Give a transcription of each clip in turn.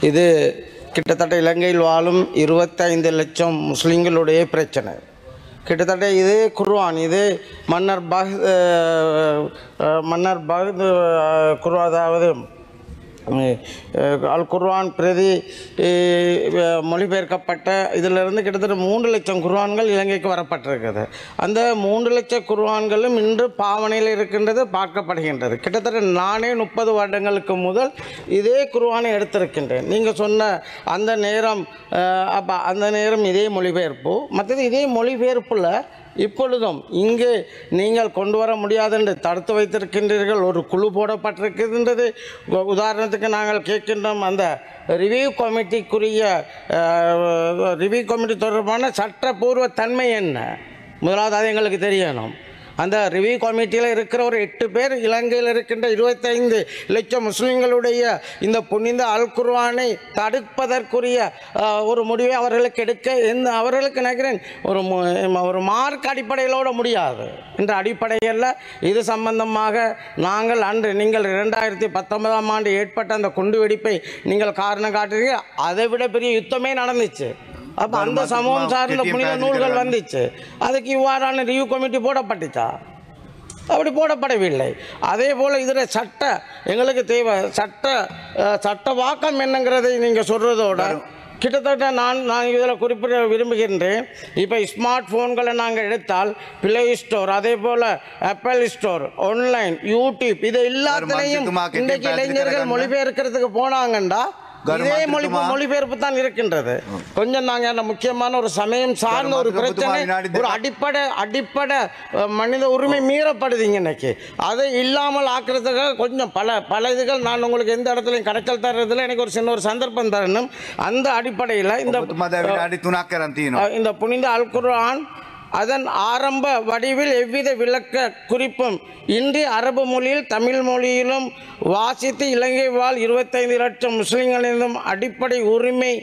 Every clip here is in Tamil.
இது கிட்டத்தட்ட இலங்கையில் வாழும் 25 லட்சம் முஸ்லீம்களுடைய பிரச்சனை. கிட்டத்தட்ட இது குர்ஆன், இது மன்னர் பகத் குர்ஆன், அதாவது அல் குர்ஆன் பிரதி மொழிபெயர்க்கப்பட்ட இதிலிருந்து கிட்டத்தட்ட 3 லட்சம் குர்ஆன்கள் இலங்கைக்கு வரப்பட்டிருக்கிறது. அந்த 3 லட்சம் குர்ஆன்களும் இன்று பாவனையில் இருக்கின்றது, பார்க்கப்படுகின்றது. கிட்டத்தட்ட நானே 30 வருடங்களுக்கு முதல் இதே குர்ஆனை எடுத்திருக்கின்றேன். நீங்கள் சொன்ன அந்த நேரம், அப்போ அந்த நேரம் இதே மொழிபெயர்ப்பு. மற்றது இதே மொழிபெயர்ப்பில் இப்பொழுதும் இங்கே நீங்கள் கொண்டு வர முடியாது என்று தடுத்து வைத்திருக்கின்றீர்கள். ஒரு குழு போடப்பட்டிருக்கின்றது. உதாரணத்துக்கு நாங்கள் கேட்கின்றோம், அந்த ரிவ்யூ கமிட்டி தொடர்பான சட்டப்பூர்வ தன்மை என்ன? முதலாவது அது எங்களுக்கு தெரியணும். அந்த ரிவ்யூ கமிட்டியில் இருக்கிற ஒரு 8 பேர் இலங்கையில் இருக்கின்ற 25 லட்சம் முஸ்லீம்களுடைய இந்த புனித அல் குர்ஆனை தடுப்பதற்குரிய ஒரு முடிவை அவர்களுக்கு எடுக்க அவர்களுக்கு நினைக்கிறேன் ஒரு மார்க் அடிப்படையிலோட முடியாது என்ற அடிப்படையில் இது சம்பந்தமாக நாங்கள் நீங்கள் 2019ஆம் ஆண்டு ஏற்பட்ட அந்த குண்டு வெடிப்பை நீங்கள் காரணம் காட்டுறீங்க. அதை விட பெரிய யுத்தமே நடந்துச்சு. அப்போ அந்த சமூகம் சார்ந்த புனித நூல்கள் வந்துச்சு. அதுக்கு இவ்வாறான ரிவ்யூ கமிட்டி போடப்பட்டுச்சா? அப்படி போடப்படவில்லை. அதே போல் இதில் எங்களுக்கு தேவை சட்ட வாக்கம் என்னங்கிறதை நீங்கள் சொல்கிறதோட கிட்டத்தட்ட நான் இதில் குறிப்பிட விரும்புகின்றேன். இப்போ ஸ்மார்ட் ஃபோன்களை நாங்கள் எடுத்தால் பிளே ஸ்டோர், அதே போல் ஆப்பிள் ஸ்டோர், ஆன்லைன், யூடியூப், இது எல்லாத்துலேயும் இன்றைக்கு இளைஞர்கள் மொழிபெயர்க்கிறதுக்கு போனாங்கண்டா இதே மொழிபெயர்ப்பு தான் இருக்கின்றது. கொஞ்சம் நாங்கள் முக்கியமான ஒரு சமயம் சார்ந்த ஒரு பிரச்சனை, ஒரு அடிப்படை மனித உரிமை மீறப்படுதுங்க இன்னைக்கு. அதை இல்லாமல் ஆக்குறதுக்காக கொஞ்சம் பல இதுகள் நான் உங்களுக்கு எந்த இடத்துலையும் கடைச்சல் தர்றதுல எனக்கு ஒரு சின்ன ஒரு சந்தர்ப்பம் தரணும். அந்த அடிப்படையில் இந்த புனித அல் குர்ஆன் அதன் ஆரம்ப வடிவில் எவ்வித விளக்க குறிப்பும் இன்றி அரபு மொழியில் தமிழ் மொழியிலும் வாசித்து இலங்கை வாழ் 25 லட்சம் முஸ்லிம்களிடம் அடிப்படை உரிமை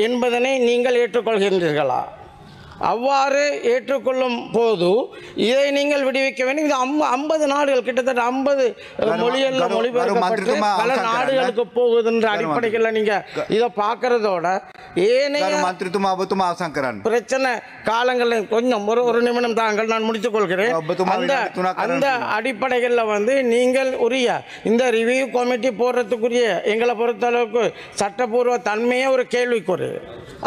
என்பதனை நீங்கள் ஏற்றுக்கொள்கின்றீர்களா? அவ்வாறு ஏற்றுக்கொள்ளும் போது இதை நீங்கள் விடுவிக்க வேண்டும். இது 50 நாடுகள், கிட்டத்தட்ட 50 மொழிகளில் மொழிபெயர்க்கப்பட்டு பல நாடுகளுக்கு போகுதுன்ற அடிப்படையில் நீங்கள் இதை பார்க்கறதோட ஏனைய பிரச்சனை காலங்களில் கொஞ்சம் ஒரு நிமிடம் தாங்கள் நான் முடித்துக் கொள்கிறேன். அந்த அடிப்படைகளில் நீங்கள் இந்த ரிவ்யூ கமிட்டி போடுறதுக்குரிய எங்களை பொறுத்தளவுக்கு சட்டப்பூர்வ தன்மையே ஒரு கேள்விக்குறி.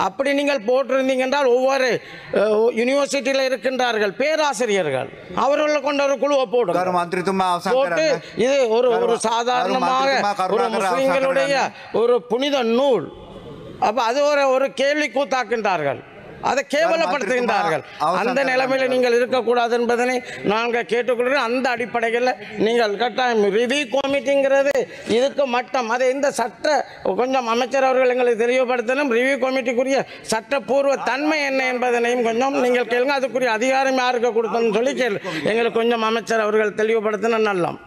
அப்படி நீங்கள் போட்டிருந்தீங்க என்றால் ஒவ்வொரு யூனிவர்சிட்டியில் இருக்கின்றார்கள் பேராசிரியர்கள், அவர்களை கொண்ட ஒரு குழுவை போட்டு இது ஒரு சாதாரணமாக ஒரு முஸ்லிம்களுடைய ஒரு புனித நூல், அப்ப அது ஒரு கேள்வி கூத்தாக்கின்றார்கள், அதை கேவலப்படுத்துகின்றார்கள். அந்த நிலைமையில் நீங்கள் இருக்கக்கூடாது என்பதனை நாங்கள் கேட்டுக்கொள்கிறோம். அந்த அடிப்படையில் நீங்கள் கட்டாயம் ரிவ்யூ கமிட்டிங்கிறது இதுக்கு மட்டம், அதை இந்த கொஞ்சம் அமைச்சர் அவர்கள் எங்களுக்கு தெளிவுபடுத்தணும். ரிவ்யூ கமிட்டிக்குரிய சட்டப்பூர்வ தன்மை என்ன என்பதனையும் கொஞ்சம் நீங்கள் கேளுங்க. அதுக்குரிய அதிகாரம் யாருக்கு கொடுத்தோம்னு சொல்லி எங்களுக்கு கொஞ்சம் அமைச்சர் அவர்கள் தெளிவுபடுத்தினா நல்லம்.